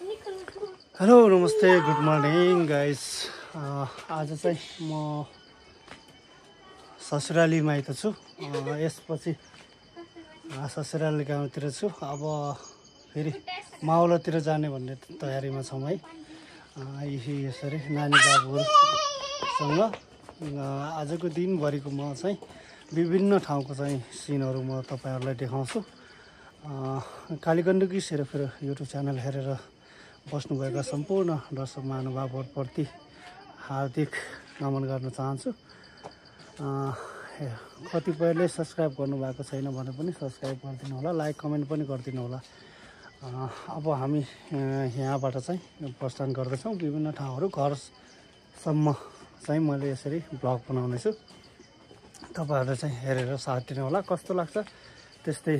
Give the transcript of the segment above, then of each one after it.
Hello नमस्ते good morning guys. आज चाहिँ म ससुराली माइत छु। यसपछि ससुराली गाउँतिर छु। अब फेरि मावलतिर जाने भन्ने तयारीमा छौँ है। यसरी नानी बाबुहरूसँग आजको दिनभरिको म चाहिँ विभिन्न ठाउँको चाहिँ सिनहरू म तपाईँहरूलाई देखाउँछु। कालीगण्डकी सेरोफेरो युट्युब च्यानल हेरेर बस्नुभएका सम्पूर्ण दर्शक महानुभावहरूप्रति हार्दिक नमन गर्न चाहन्छु। कतिपयले सब्सक्राइब गर्नुभएको छैन भने पनि सब्सक्राइब गरिदिनु होला, लाइक कमेन्ट पनि गरिदिनु होला। अब हामी यहाँबाट चाहिँ प्रस्थान गर्दैछौँ। विभिन्न ठाउँहरू घरसम्म चाहिँ मैले यसरी भ्लग बनाउनेछु। तपाईँहरूले चाहिँ हेरेर साथ दिनु होला। कस्तो लाग्छ त्यस्तै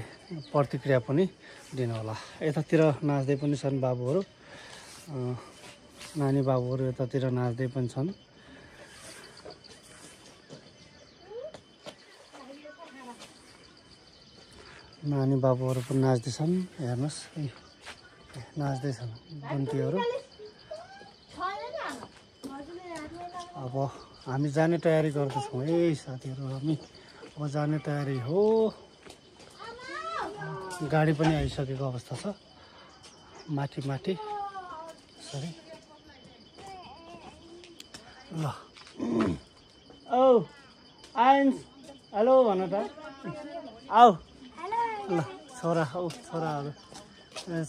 प्रतिक्रिया पनि दिनु होला। यतातिर नाच्दै पनि छन् बाबुहरू, नानी बाबुहरू यतातिर नाच्दै पनि छन्। नानी बाबुहरू पनि नाच्दैछन्, हेर्नुहोस् नाच्दैछन् बन्तीहरू। अब हामी जाने तयारी गर्दैछौँ है साथीहरू। हामी अब जाने तयारी हो। गाडी पनि आइसकेको अवस्था छ माथि सरी ल। औ आइन्स हेलो भन त। आऊ ल छोरा, औ छोराहरू,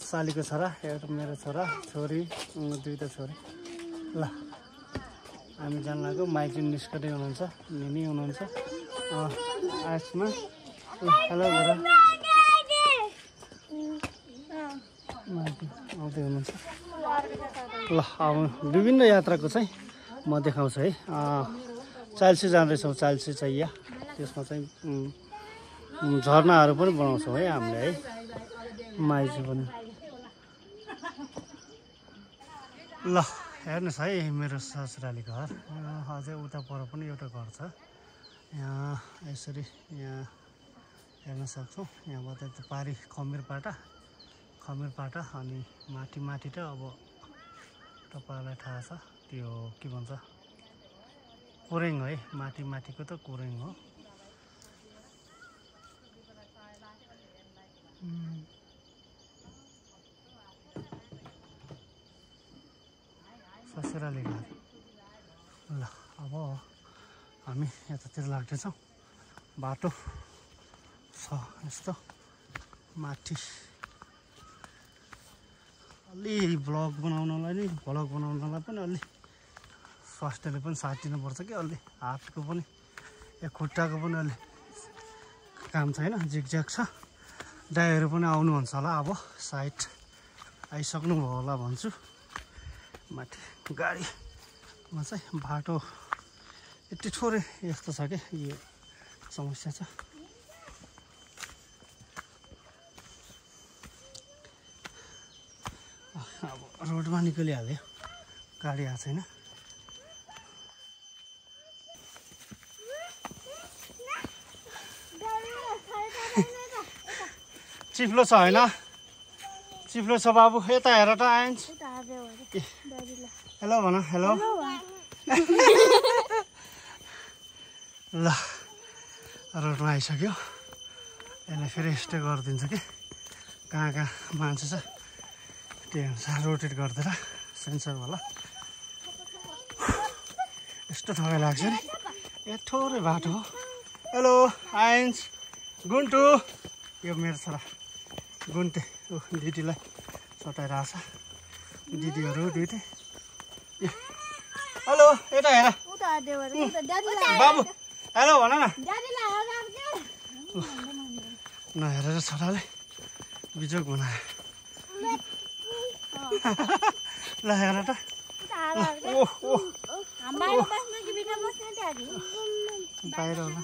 सालीको छोरा, एउटा मेरो छोरा, छोरी, दुईवटा छोरी। ल हामी जान लाग्यो। माइकी निस्कँदै हुनुहुन्छ, निनी हुनुहुन्छ आसमा। हेलो छोरा, आउँदै हुनुहुन्छ। ल अब विभिन्न यात्राको चाहिँ म देखाउँछु है। चाल्सी जाँदैछौँ, चाल्सी चैया। त्यसमा चाहिँ झरनाहरू पनि बनाउँछौँ है हामीले है, माइजू पनि। ल हेर्नुहोस् है मेरो ससुराली घर। अझै उता पर पनि एउटा घर छ। यहाँ यसरी यहाँ हेर्न सक्छौँ। यहाँबाट त पारी खमिरपाटा अनि माथि त अब तपाईँहरूलाई थाहा छ त्यो के भन्छ कोरेङ है। माथिको त कोरेङ हो। ससुराली घर। ल अब हामी यतातिर लाग्दैछौँ। बाटो छ यस्तो माथि। अलि भ्लग बनाउनलाई पनि अलि स्वास्थ्यले पनि साथ दिनुपर्छ कि। अलि हातको पनि या खुट्टाको पनि अलि काम छैन, झिकझ्याक छ। दाइहरू पनि आउनुहुन्छ होला, अब साइड आइसक्नु भयो होला भन्छु। माथि गाडीमा चाहिँ बाटो यति थोरै यस्तो छ कि यो समस्या छ। अब रोडमा निक्लिहाल्यो, गाडी आएको छैन। चिप्लो छ होइन, चिप्लो छ बाबु। यता हेर त आइन्स। हेलो भन, हेलो। ल रोडमा आइसक्यो। यसले फेरि स्टे गरिदिन्छ कि कहाँ मान्छे छ त्यही अनुसार रोटेट गरिदिएर सेन्सर होला। यस्तो ठगाइ लाग्छ नि, यहाँ थोरै बाटो हो। हेलो आइन्स, गुन्टु। यो मेरो छोरा गुन्टे, दिदीलाई सताइरहेछ। दिदीहरू दुइटै। हेलो यता हेर बाबु, हेलो भन न। नहेरेर छोराले बिजोग बनायो। ल हेर त। बाहिर होला।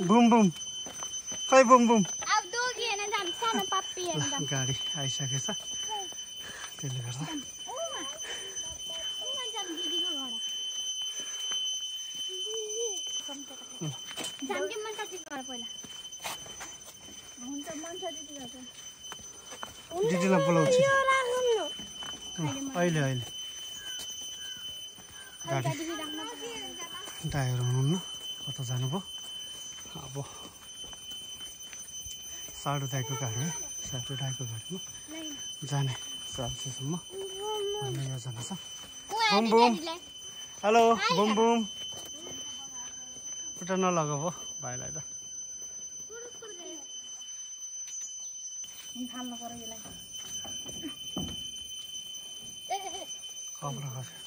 बुम बुम, खै बुम बुम। गाडी आइसकेको छ, त्यसले गर्दा दिदीलाई बोलाउँछु अहिले गाडी ड्राइभर हुनुहुन्न कता जानुभयो अब साडु दाईको गाडी है साडु दाईको गाडीमा जाने सालसम्म भन्ने योजना छ boom boom hello boom boom उता नलगा भयो भाइलाई त कपडा खस्यो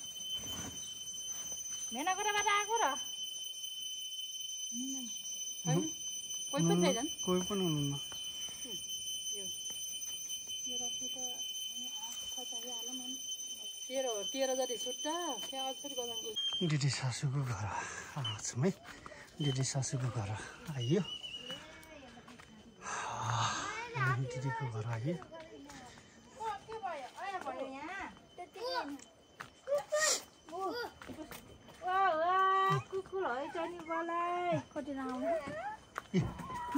कोही पनि हुनुहुन्न दिदी सासूको घर आउँछौँ है दिदी सासूको घर आइयो दिदीको घर आइयो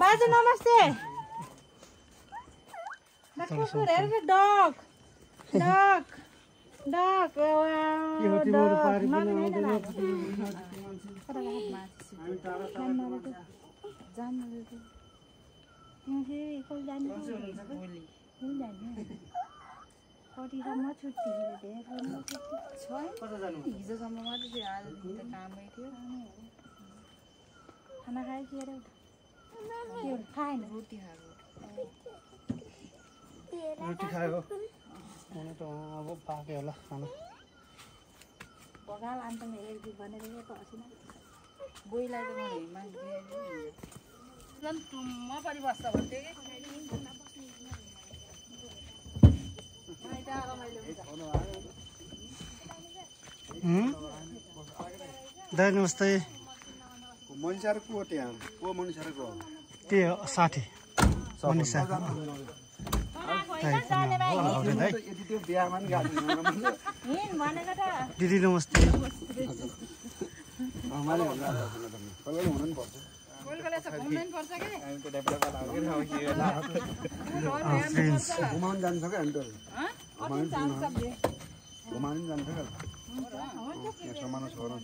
बाजे नमस्ते कुकुर हेर्नु डग डग डग कतिसम्म छुट्टी हिजोसम्म मात्रै थियो आजदेखि त कामै थियो खाना खायो के अरे खाएन रोटी खायो हुनु त अब पाक्यो होला खाना पगाल अन्त एक दुई भनेर त असिना बोइलाई त म परिबस्छ भन्थ्यो दाइ नमस्ते मनिषाको त्यहाँ को मनिषाको के साथी मनिषा दिदी नमस्ते घुमाउनु जान्छ क्या अन्त घुमाउनु जान्छ क्या सामान छोड्नु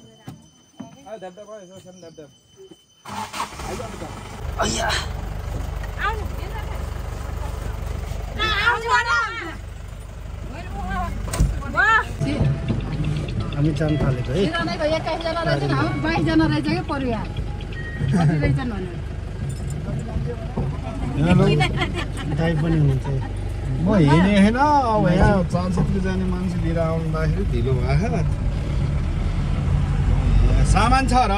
हामी जान थालेको है 21जना रहेछ 22जना रहेछ क्या परिवार कति रहेछन् दाइ पनि हुनुहुन्छ म हिँडेँ होइन अब यहाँ चलचित्र जाने मान्छे लिएर आउँदाखेरि ढिलो भयो सामान छ र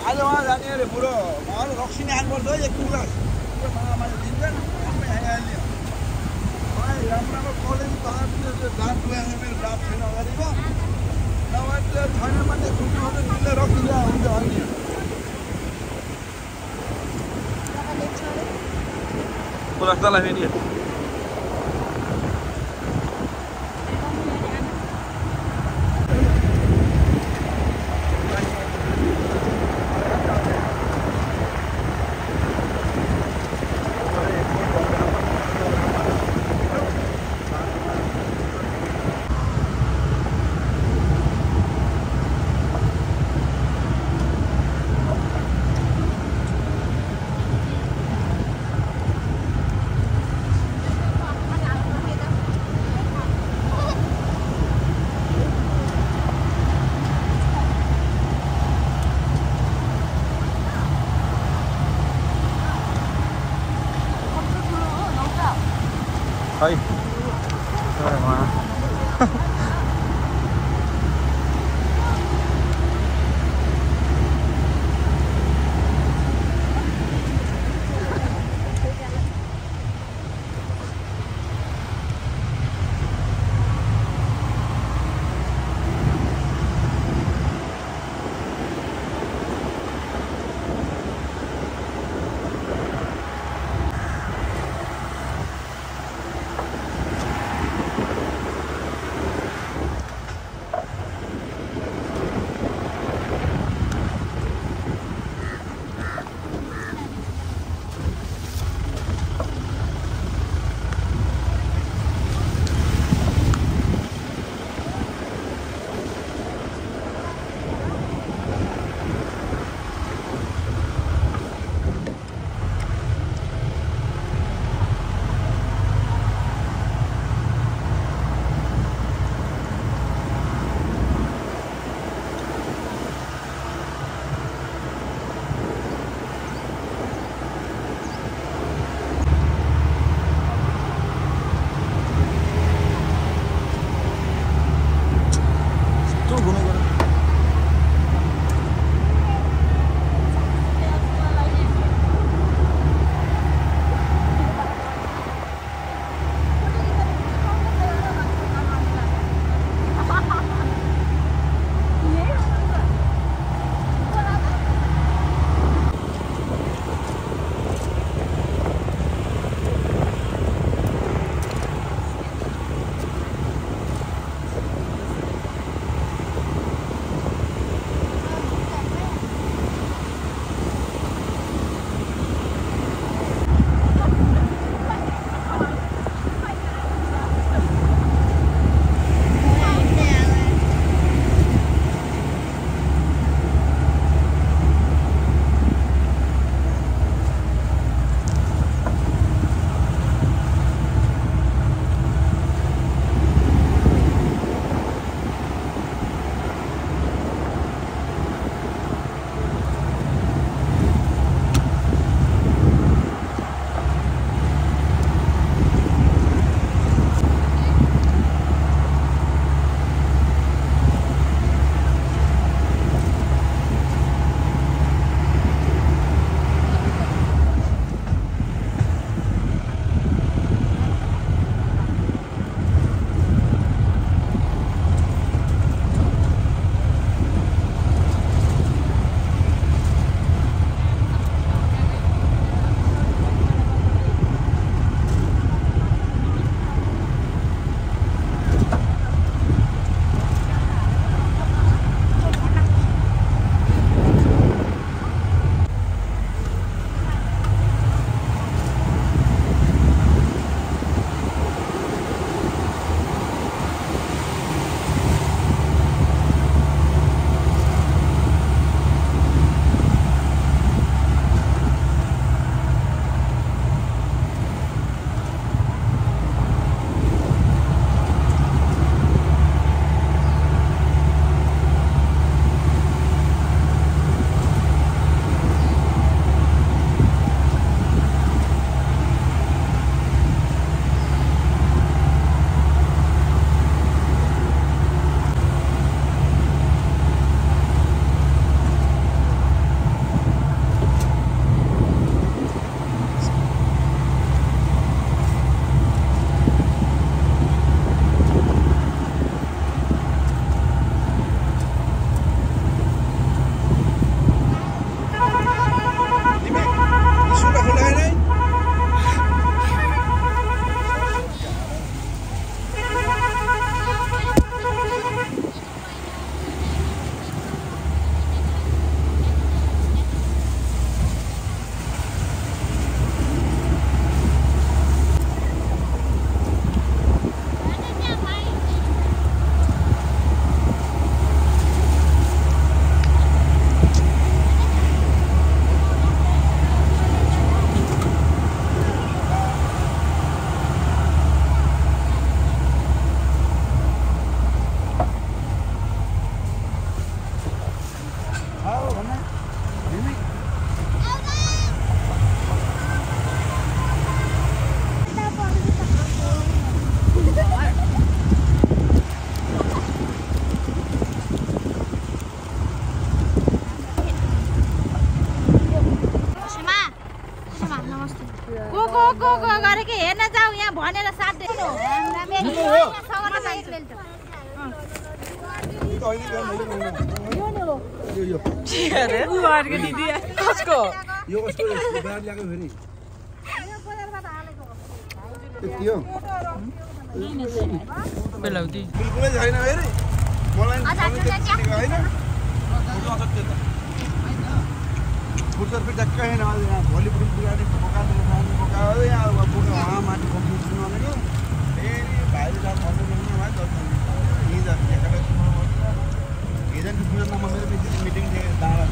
आज वहाँ जाने अरे बुढो उहाँले रक्सी नि हाल्नुपर्छ है 1 गिलास त्यो मामाले दिन्छ आफै आइहाल्यो राम्रो राम्रो कलेज दाँत ल्याएर मेरो दाँत छैन अगाडिको नभए त्यो छैन भने छुट्टी मात्रै दिँदै रक्सी ल्या हुन्छ अनि पुलस्तालाई फेरि खै गो गरे कि हेर्न जाऊ यहाँ भनेर साथ दिनु बिल्कुलै छैन फेरि मलाई फुर्सद पनि ट्याक्कै छैन यहाँ भोलि पनि बिगाडी पकायो यहाँ पुग्यो माथि पुग्नु भनेको फेरि भाइले जानु हिजो सुनमा मेरो बेसी मिटिङ थियो डाँडा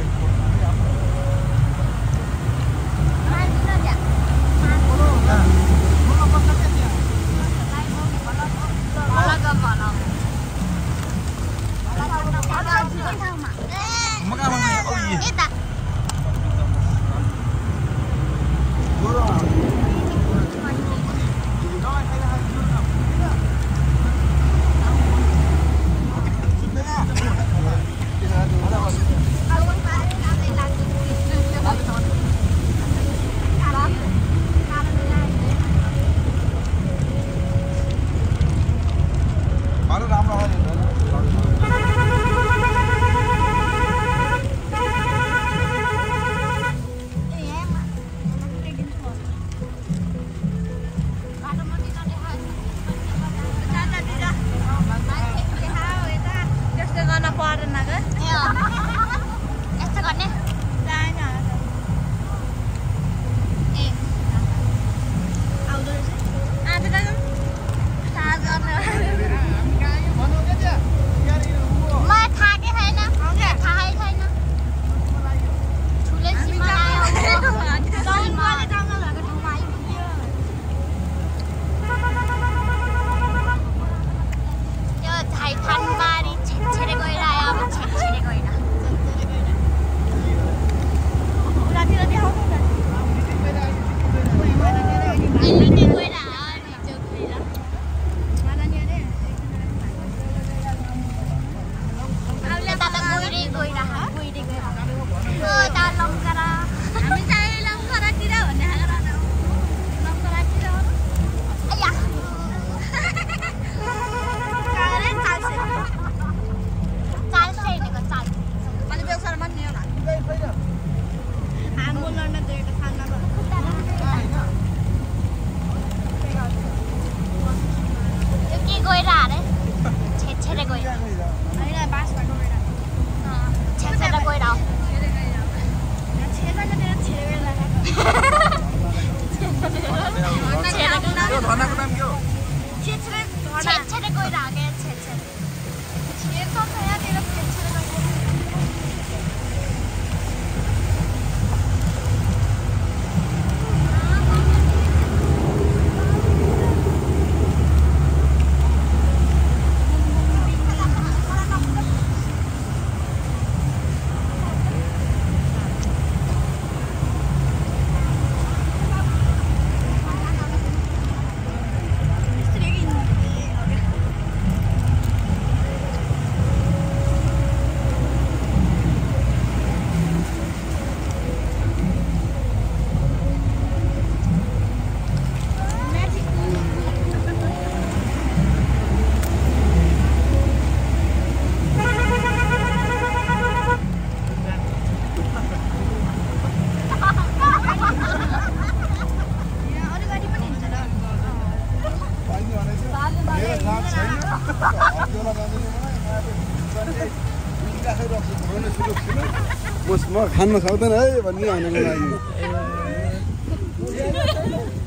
म खान्न सक्दैन है भन्ने भनेको लागि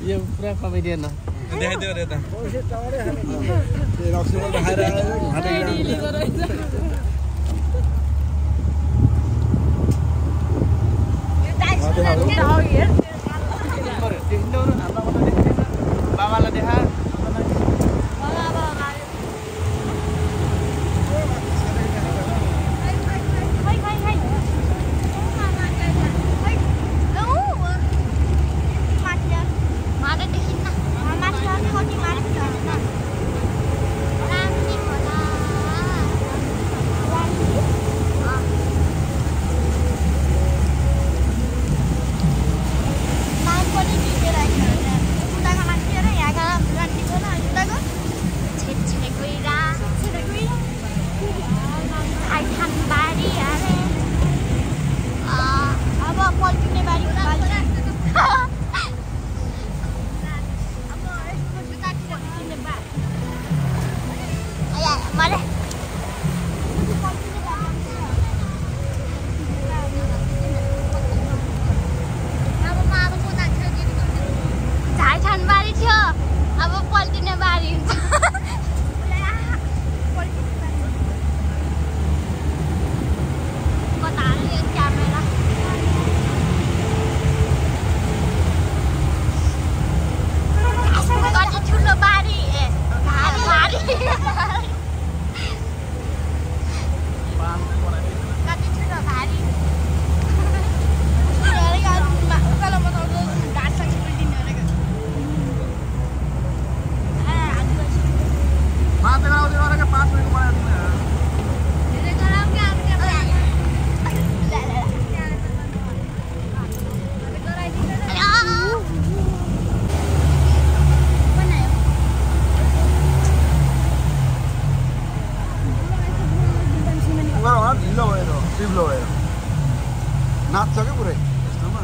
यो पुरा कमेडियन हो देखाइदियो रे त रक्सीमा खाएर बाबालाई देखा ढिलो भएर टिप्लो भएर नाच्छ क्या पुरै यस्तोमा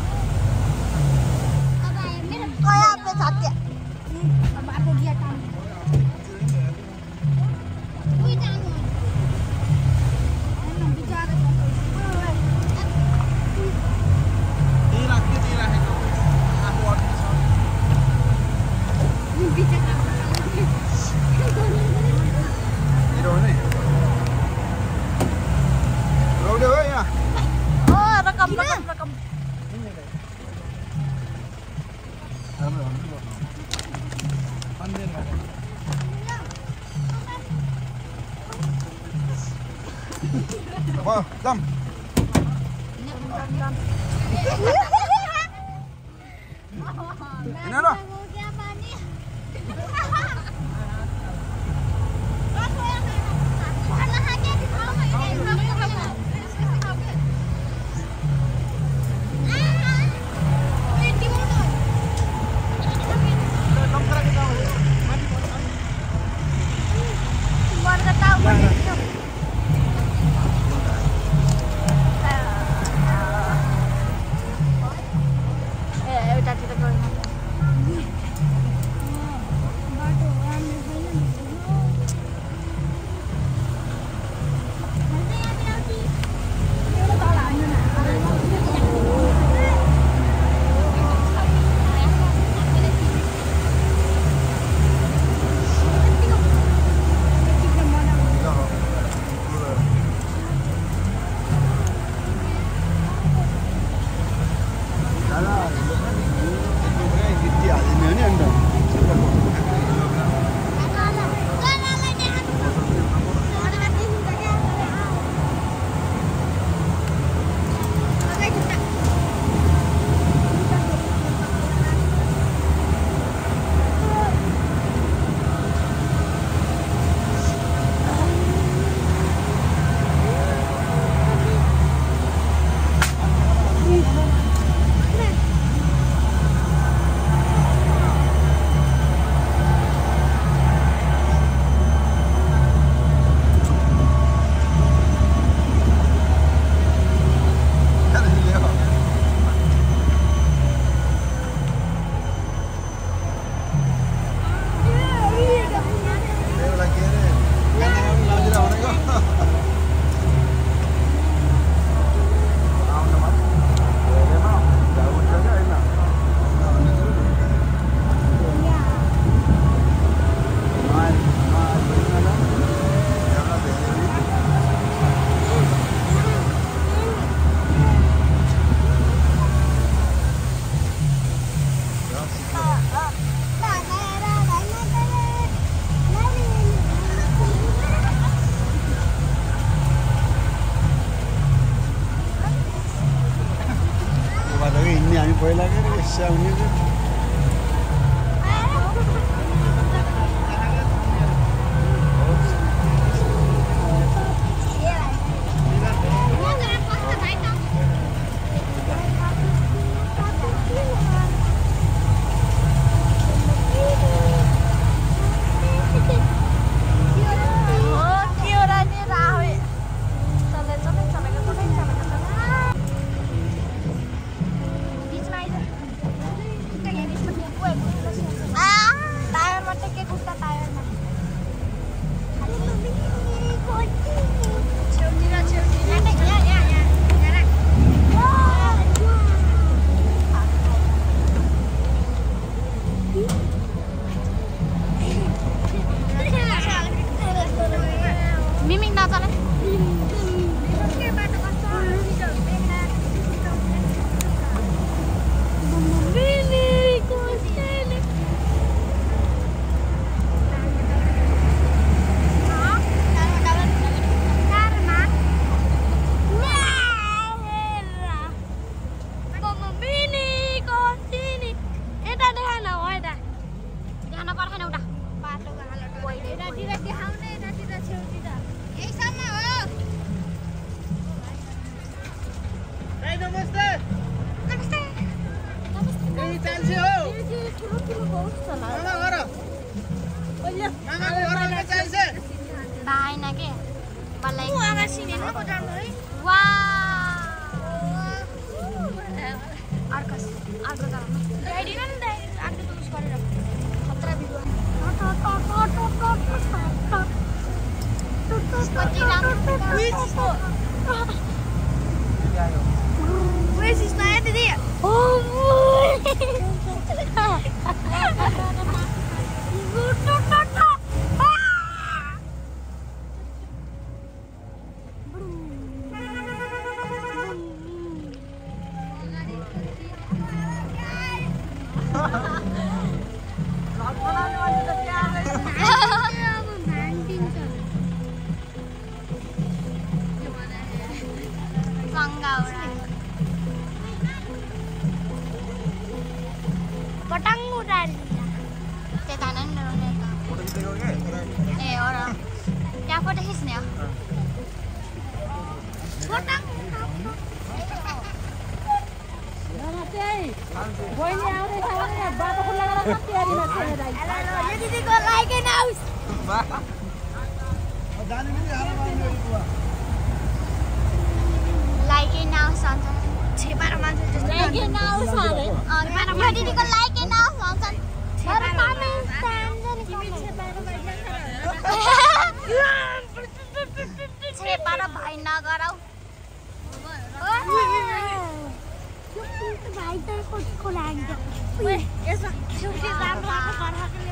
Dam. Ini apa? पहिला के यसो आउने Bahay na ke. Balay. Wala sini na ko damo. पतंगा उड़ाए पतंग उड़ा दिया ते कानन ने फोटो खींचोगे ए और क्या फोटो खींचने पतंग बहिनी आउँदै छ भने बाटो खुल्ला गरेर तयारीमा छ ये दीदी को लाइक एन्ड हाउस जाने पनि हाल मान्नु बुवा लाइक एन्ड हाउस भन्छ छेपारो मान्छे जस्तो लाइक एन्ड हाउस अरे यो दिदीको लाइक एन्ड हाउस भन्छ तर कमेन्ट स्ट्यान्ड तिमी छेपारो भाइ नगराउ भाइ त कसको लाग्छ ओए यसमा छुट्टी राम्रो आको घरको ल्याउ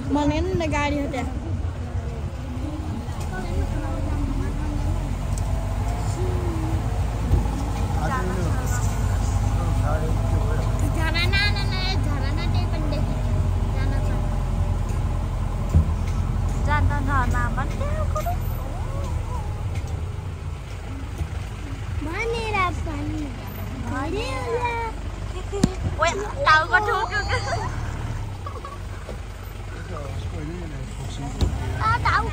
Mana गाडी हो त्यहाँ Ôi, tao có thuốc cơ. Tao.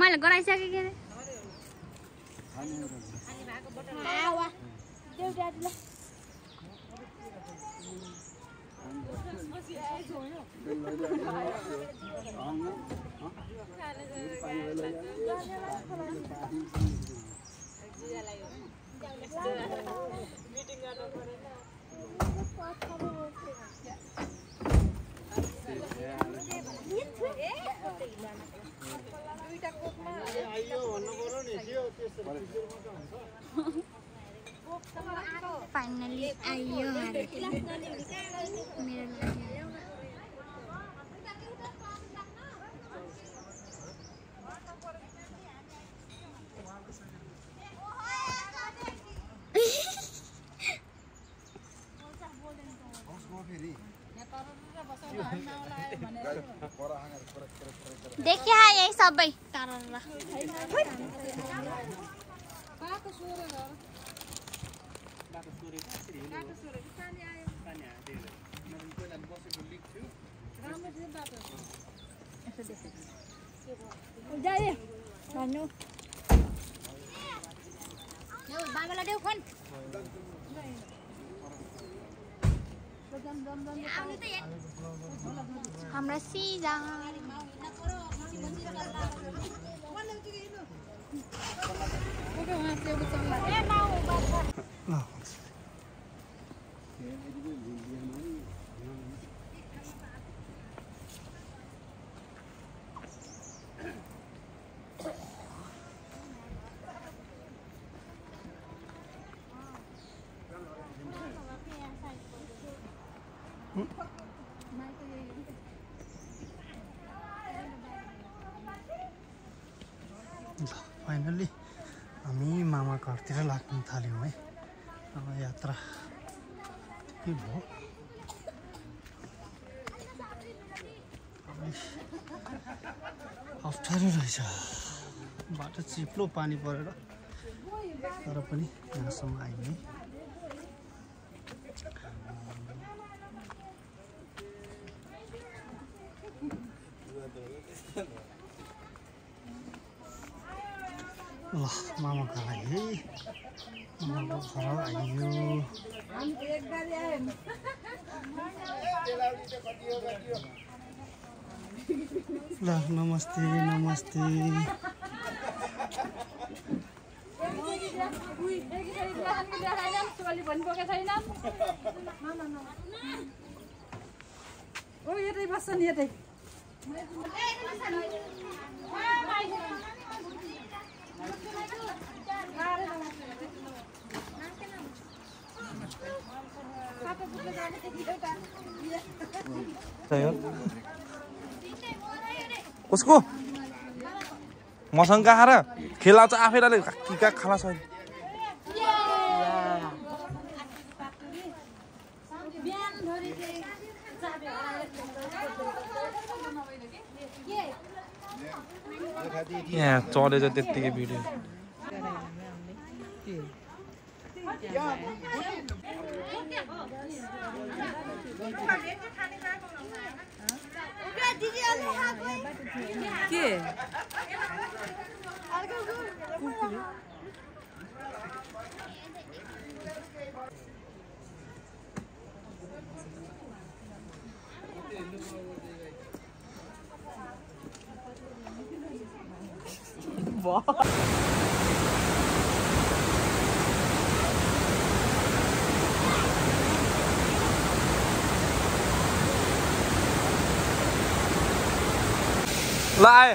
मैले गराइसके के रे मिटिङ गर्नु पर्यो आइयो देखिए यही सबै बाबालाई देऊ फोन हमरा सिजा फाइनली हामी मामा घरतिर लाग्न थाल्यौँ है। अब यात्रा के भयो अप्ठ्यारो रहेछ बाटो चिप्लो पानी परेर तर पनि यहाँसम्म आइने ल मामा घर आयो है मामाको घर आइयो ल नमस्ते नमस्ते ओ यतै बस्छ नि यतै उसको मसँग आएर खेला चाहिँ आफैले किका खाला छ यहाँ चलेछ त्यत्तिकै भिडियो के ल आयो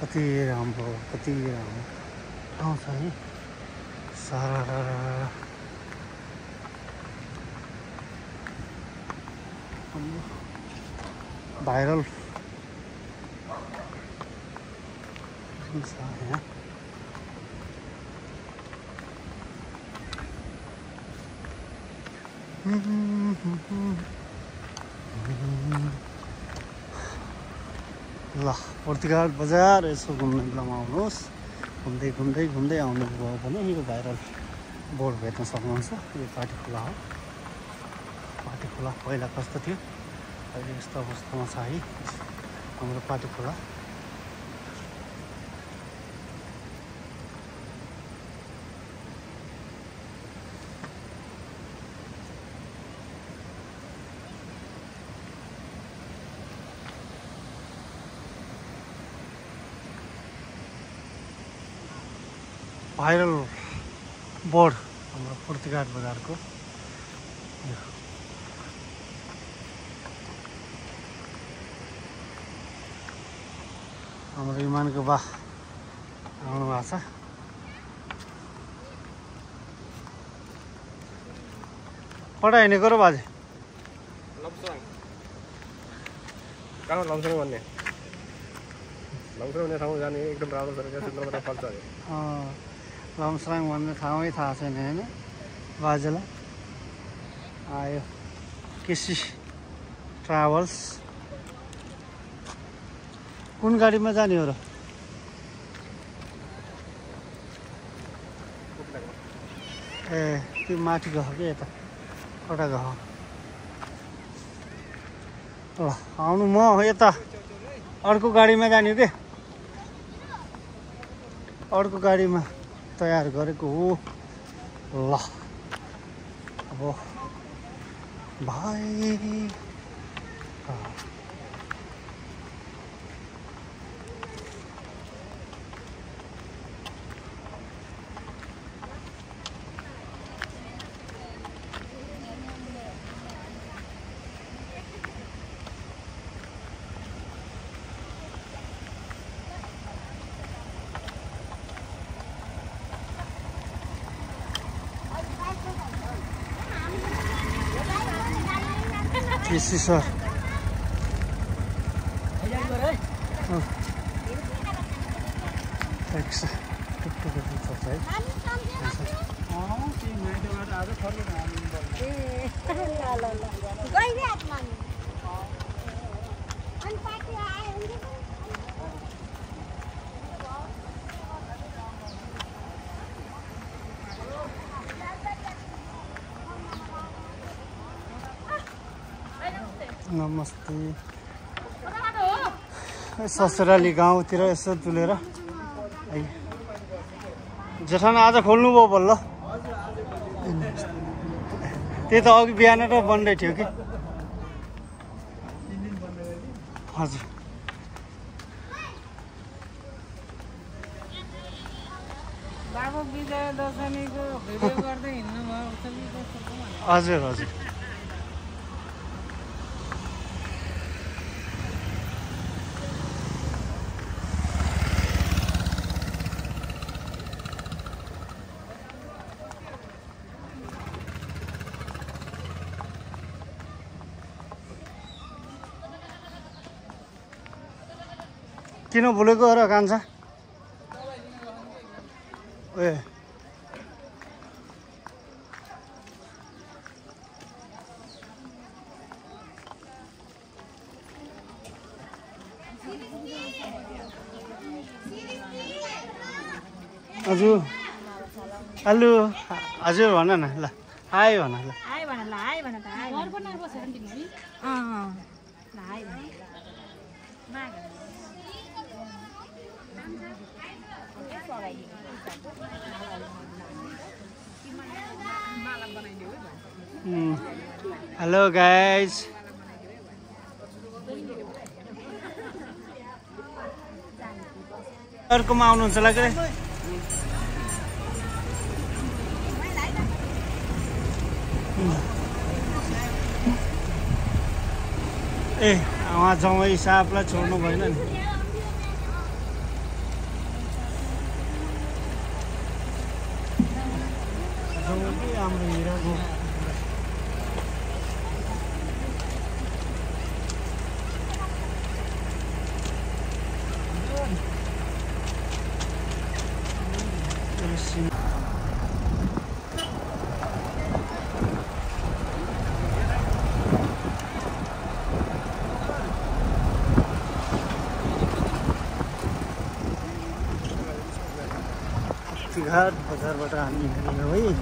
कति राम्रो आउँछ है सारा भाइरल यहाँ ल पोर्तुगाल बजार यसो घुम्ने बेलामा आउनुहोस् घुम्दै घुम्दै घुम्दै आउनुभयो भने यो भाइरल बोर्ड भेट्न सक्नुहुन्छ यो पाटी खोला हो पाटी खोला पहिला कस्तो थियो अहिले यस्तो अवस्थामा छ है हाम्रो पाटी खोला भाइरल बोर्ड हाम्रो पोर्तुगाल बजारको हाम्रो इमानको बा आउनु भएको छ। कता हिँडेको र बाजे? कहाँ लमसाङ भन्ने भन्ने ठाउँ जाने एकदम राम्रो छ सुन्दरबन फल्छ अरे। लमसाङ भन्ने ठाउँै थाहा छैन होइन बाजेलाई। आयो केसी ट्राभल्स। कुन गाडीमा जाने हो र? ए त्यो माथि गयो कि यता कता गयो? ल आउनु, म यता अर्को गाडीमा जाने हो कि अर्को गाडीमा तयार गरेको हो। ल अब भाइ केसी सर नमस्ते। ससुराली गाउँतिर यसो तुलेर जेठान आज खोल्नुभयो बल्ल। त्यही त अघि बिहान र बन्दै थियो कि। हजुर बाबु विजय दशमीको भिडियो गर्दै हिँड्नु भयो। हजुर हजुर किन बोलेको र कान्छा? ए हजुर हेलो हजुर भन न ल। हाई भन ल। हाई भन ल, हाई भन त, हाई घर बनाएर बसेर तिमीहरु। ल हाई भन। माग हेलो गाइज। अर्कोमा आउनुहुन्छ होला के? ए उहाँ जमाई साहबलाई छोड्नु भएन नि। हाम्रो हिराको घाट बजारबाट हामी हिँड्यौँ है।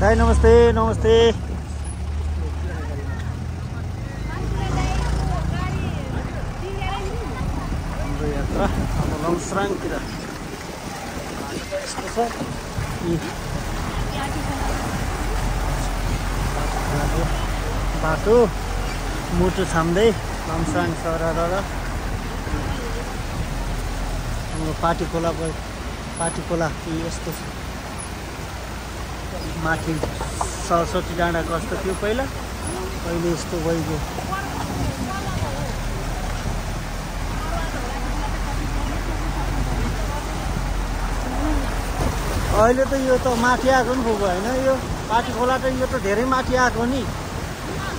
दाइ नमस्ते नमस्ते। हाम्रो यात्रा अब लमसाङतिर यस्तो छ। बाटो मुटु छाम्दै लमसाङ सरर हाम्रो पाटी खोला यस्तो छ माथि सरस्वती डाँडा कस्तो थियो पहिला, अहिले यस्तो भइगयो। अहिले त यो त माथि आएको नि पुग्यो होइन, यो पाटी खोला त यो त धेरै माथि आएको नि।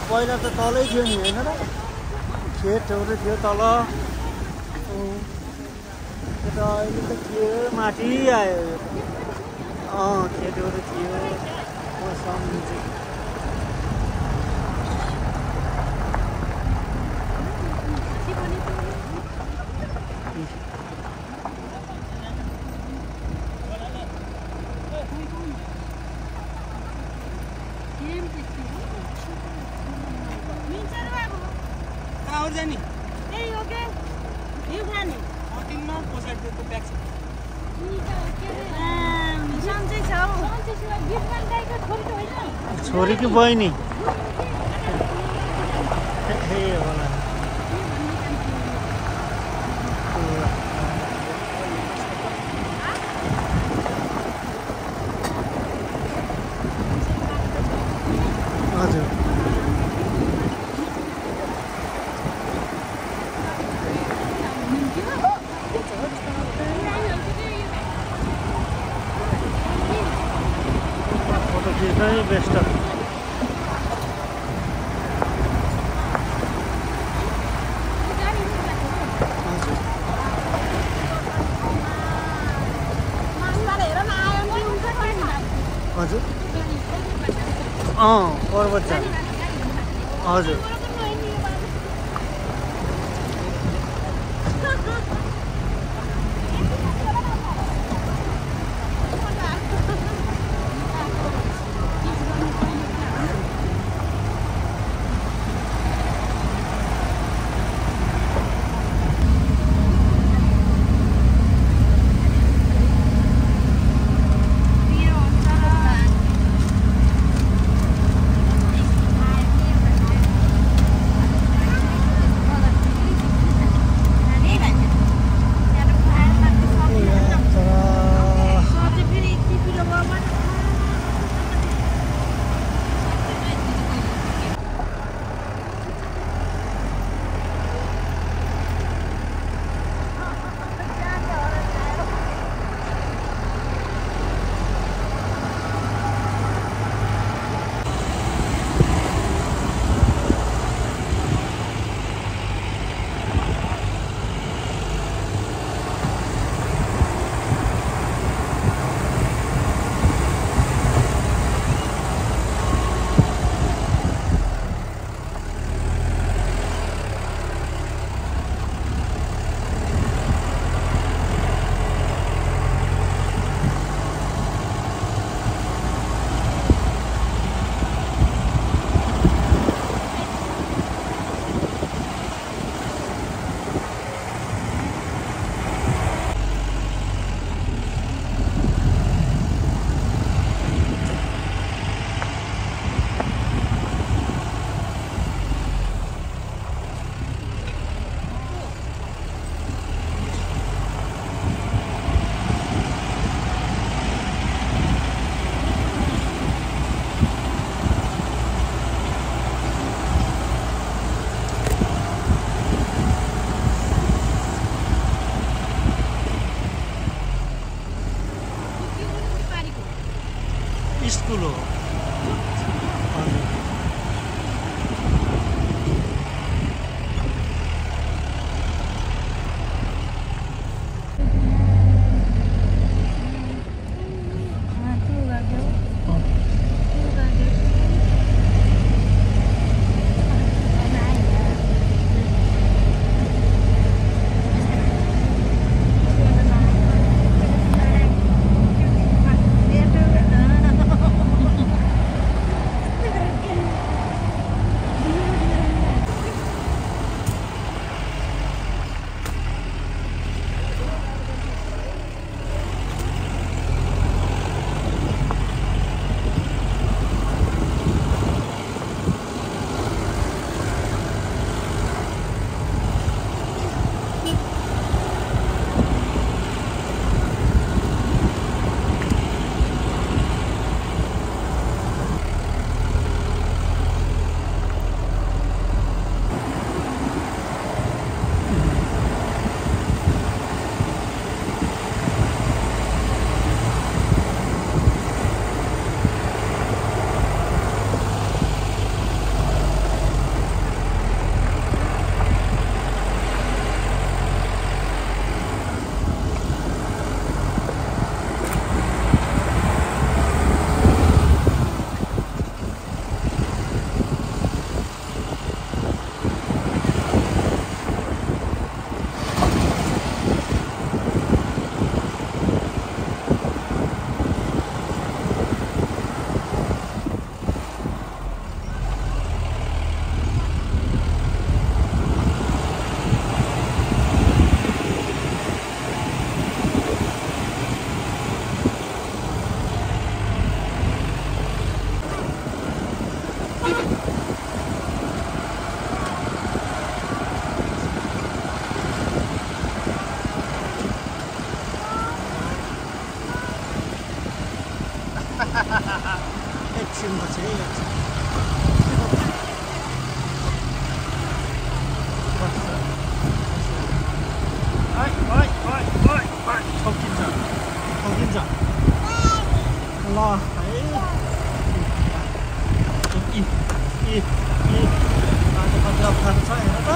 पहिला त तलै थियो नि होइन र, खेतहरू थियो तल। यो त अहिले त के माथि आयो यो त। खेतहरू थियो म सम्झिन्छु। छोरी कि बहिनी? होला हजुर। फोटो खिच्नै बेस्ट। हजुर पर्वत जाने हजुर। स्कुल हो। एकछिन पछि ठोकिन्छ ल है बाटो कति अप्ठ्यारो छ हेर त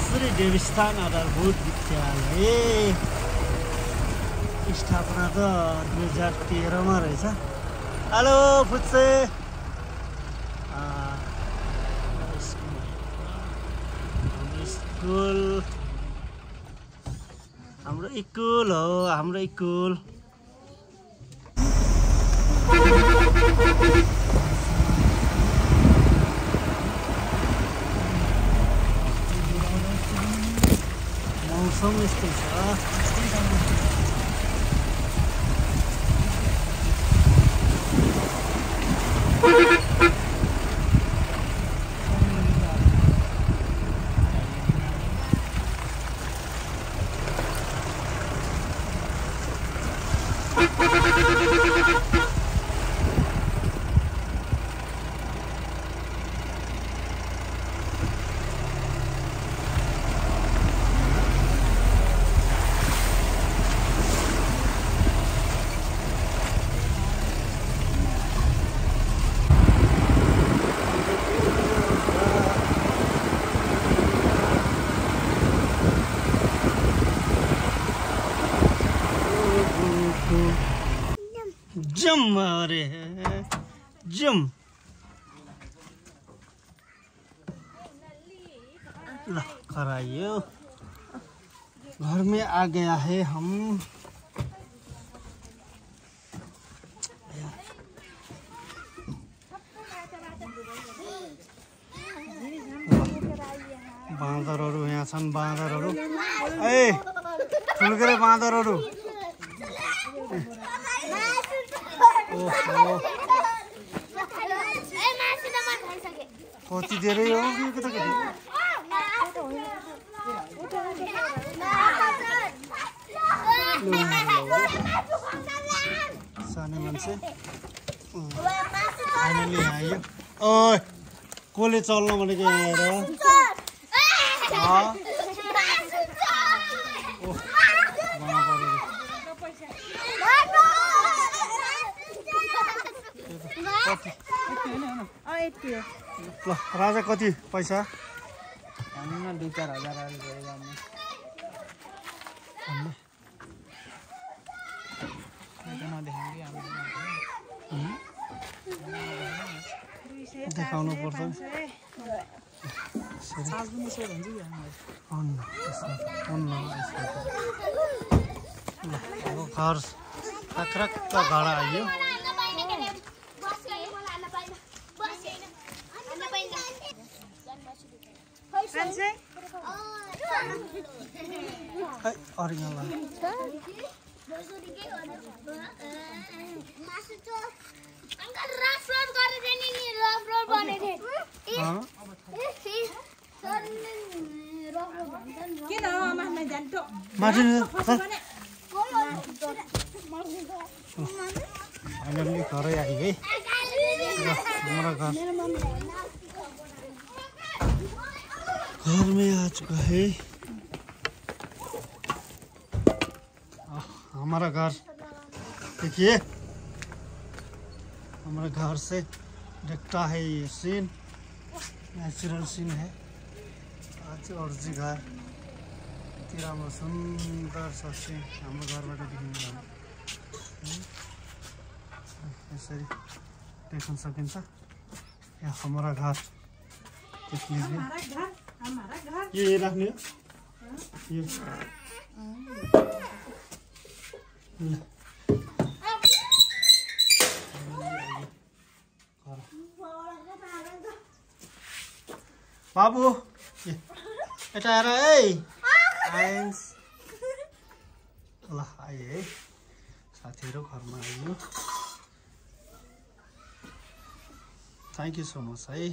श्री देवस्थान आधारभूत विद्यालय स्थापना त 2013 मा रहेछ। हेलो फुच्चे स्कुल हाम्रो स्कुल हो हाम्रो स्कुल। मौसम यस्तै छ। जम अरे जम ला कराइयो घर में आ गया है हम। बाँदरहरू यहाँ छन् बाँदरहरू ए ठुल्केरे बाँदरहरू कति धेरै हो सानो मान्छे फाइनली आयो। ओइ कसले चल्न भनेको हेर ल राजा कति पैसा भन्नु न 2-4 हजार अलि भयो भन्नु देखाउनु पर्छ अब घर खक्रक्क घर आयो। फाइनली घरै आयो है हमारा घर में आ चुका है। हमारा घर देखिए हमारे घर से दिखता है ये सीन नेचुरल सीन है। आज और जी घर तिर सुंदर सा सीन हाम्रो घरबाट देखिन्छ। यसरी देख्न सकिन्छ यहाँ हाम्रो घर देख लीजिए ये राख्ने यो बाबु यता आएर है आइन्स ल आए है साथीहरु घरमा आइयो थ्यांक यू सो मच है